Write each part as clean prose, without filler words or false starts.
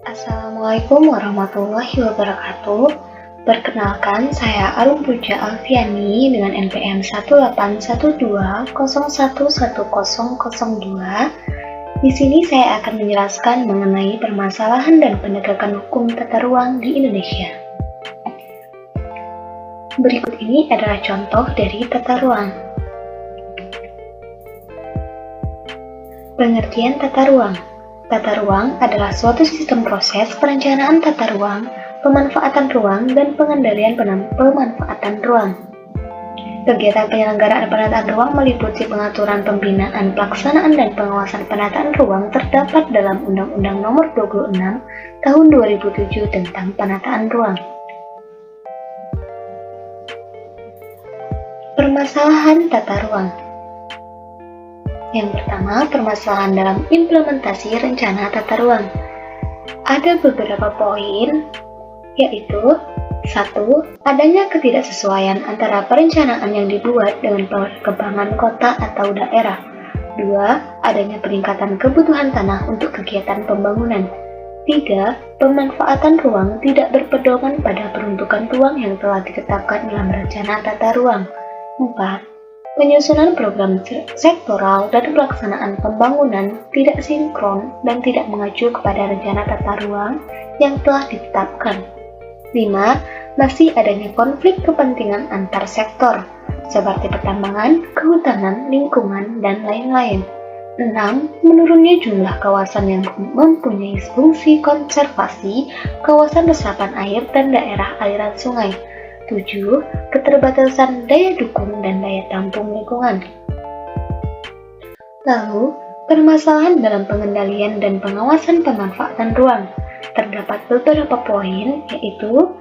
Assalamualaikum warahmatullahi wabarakatuh. Perkenalkan, saya Alum Puja Alfiani dengan NPM 18120110002. Di sini saya akan menjelaskan mengenai permasalahan dan penegakan hukum tata ruang di Indonesia. Berikut ini adalah contoh dari tata ruang. Pengertian tata ruang. Tata ruang adalah suatu sistem proses perencanaan tata ruang, pemanfaatan ruang, dan pengendalian pemanfaatan ruang. Kegiatan penyelenggaraan penataan ruang meliputi pengaturan pembinaan, pelaksanaan, dan pengawasan penataan ruang terdapat dalam Undang-Undang Nomor 26 Tahun 2007 tentang Penataan Ruang. Permasalahan tata ruang. Yang pertama, permasalahan dalam implementasi rencana tata ruang. Ada beberapa poin, yaitu 1. Adanya ketidaksesuaian antara perencanaan yang dibuat dengan perkembangan kota atau daerah. 2. Adanya peningkatan kebutuhan tanah untuk kegiatan pembangunan. 3. Pemanfaatan ruang tidak berpedoman pada peruntukan ruang yang telah ditetapkan dalam rencana tata ruang. 4. Penyusunan program sektoral dan pelaksanaan pembangunan tidak sinkron dan tidak mengacu kepada rencana tata ruang yang telah ditetapkan. 5. Masih adanya konflik kepentingan antar sektor, seperti pertambangan, kehutanan, lingkungan, dan lain-lain. 6. Menurunnya jumlah kawasan yang mempunyai fungsi konservasi, kawasan resapan air, dan daerah aliran sungai. 7. Keterbatasan daya dukung dan daya tampung lingkungan. Lalu, permasalahan dalam pengendalian dan pengawasan pemanfaatan ruang. Terdapat beberapa poin, yaitu: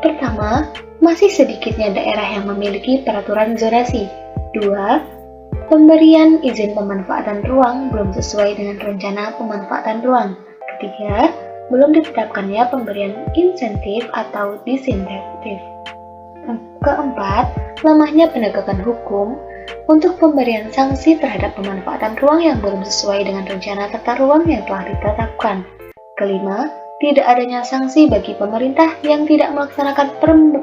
pertama, masih sedikitnya daerah yang memiliki peraturan zonasi. 2. Pemberian izin pemanfaatan ruang belum sesuai dengan rencana pemanfaatan ruang. Ketiga, belum ditetapkannya pemberian insentif atau disinsentif. Keempat, lemahnya penegakan hukum untuk pemberian sanksi terhadap pemanfaatan ruang yang belum sesuai dengan rencana tata ruang yang telah ditetapkan. Kelima, tidak adanya sanksi bagi pemerintah yang tidak melaksanakan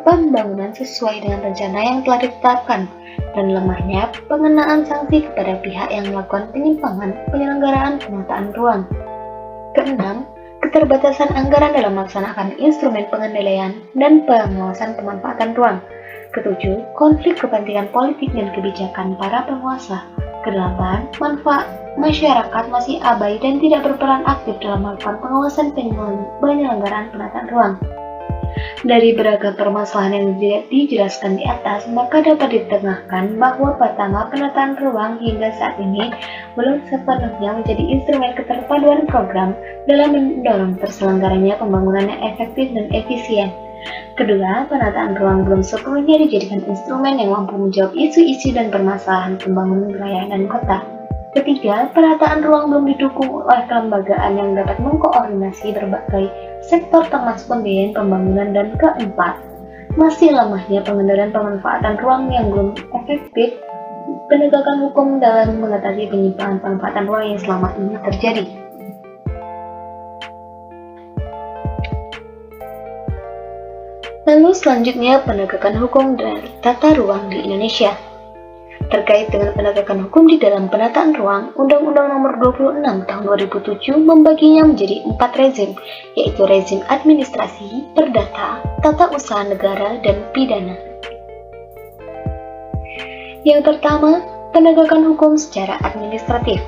pembangunan sesuai dengan rencana yang telah ditetapkan, dan lemahnya pengenaan sanksi kepada pihak yang melakukan penyimpangan penyelenggaraan penataan ruang. Keenam, keterbatasan anggaran dalam melaksanakan instrumen pengendalian dan pengawasan pemanfaatan ruang. Ketujuh, konflik kepentingan politik dan kebijakan para penguasa. Kedelapan, manfaat masyarakat masih abai dan tidak berperan aktif dalam melakukan pengawasan penyelenggaraan penataan ruang. Dari beragam permasalahan yang dijelaskan di atas, maka dapat ditengahkan bahwa pertama, penataan ruang hingga saat ini belum sepenuhnya menjadi instrumen keterpaduan program dalam mendorong terselenggaranya pembangunan yang efektif dan efisien. Kedua, penataan ruang belum sepenuhnya dijadikan instrumen yang mampu menjawab isu-isu dan permasalahan pembangunan wilayah dan kota. Ketiga, penataan ruang belum didukung oleh kelembagaan yang dapat mengkoordinasi berbagai sektor termasuk pembiayaan pembangunan. Dan keempat, masih lemahnya pengendalian pemanfaatan ruang yang belum efektif, penegakan hukum dalam mengatasi penyimpangan pemanfaatan ruang yang selama ini terjadi. Lalu selanjutnya penegakan hukum dari tata ruang di Indonesia. Terkait dengan penegakan hukum di dalam penataan ruang, Undang-Undang Nomor 26 Tahun 2007 membaginya menjadi 4 rezim, yaitu rezim administrasi, perdata, tata usaha negara, dan pidana. Yang pertama, penegakan hukum secara administratif.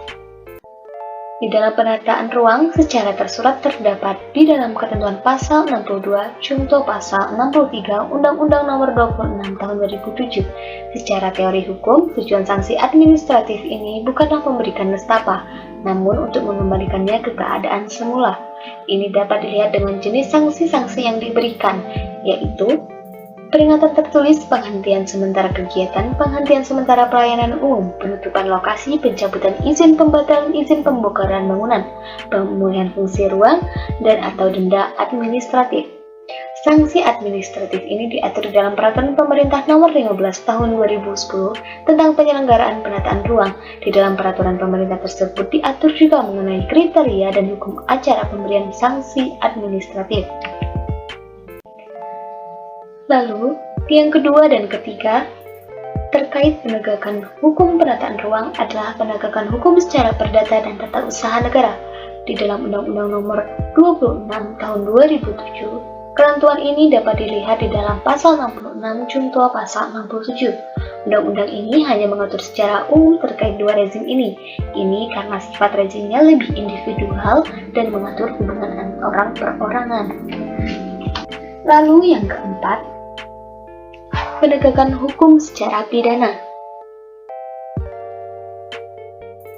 Di dalam penataan ruang secara tersurat terdapat di dalam ketentuan pasal 62 Junto pasal 63 Undang-Undang Nomor 26 Tahun 2007. Secara teori hukum, tujuan sanksi administratif ini bukanlah memberikan nestapa, namun untuk mengembalikannya ke keadaan semula. Ini dapat dilihat dengan jenis sanksi-sanksi yang diberikan, yaitu peringatan tertulis, penghentian sementara kegiatan, penghentian sementara pelayanan umum, penutupan lokasi, pencabutan izin, pembatalan izin pembongkaran bangunan, pemulihan fungsi ruang, dan atau denda administratif. Sanksi administratif ini diatur dalam Peraturan Pemerintah Nomor 15 Tahun 2010 tentang penyelenggaraan penataan ruang. Di dalam peraturan pemerintah tersebut diatur juga mengenai kriteria dan hukum acara pemberian sanksi administratif. Lalu, yang kedua dan ketiga, terkait penegakan hukum penataan ruang adalah penegakan hukum secara perdata dan tata usaha negara. Di dalam Undang-Undang Nomor 26 Tahun 2007, ketentuan ini dapat dilihat di dalam Pasal 66 Junto Pasal 67. Undang-undang ini hanya mengatur secara umum terkait dua rezim ini. Ini karena sifat rezimnya lebih individual dan mengatur hubungan orang perorangan. Lalu yang keempat, penegakan hukum secara pidana.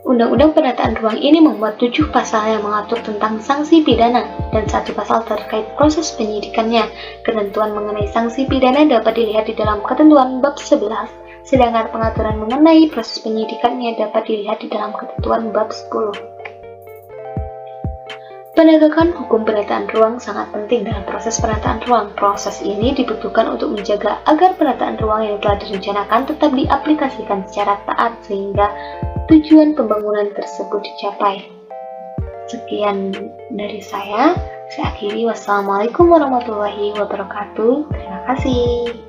Undang-Undang Penataan Ruang ini memuat 7 pasal yang mengatur tentang sanksi pidana dan 1 pasal terkait proses penyidikannya. Ketentuan mengenai sanksi pidana dapat dilihat di dalam ketentuan bab 11, sedangkan pengaturan mengenai proses penyidikannya dapat dilihat di dalam ketentuan bab 10. Penegakan hukum penataan ruang sangat penting dalam proses penataan ruang. Proses ini dibutuhkan untuk menjaga agar penataan ruang yang telah direncanakan tetap diaplikasikan secara taat sehingga tujuan pembangunan tersebut dicapai. Sekian dari saya akhiri. Wassalamualaikum warahmatullahi wabarakatuh. Terima kasih.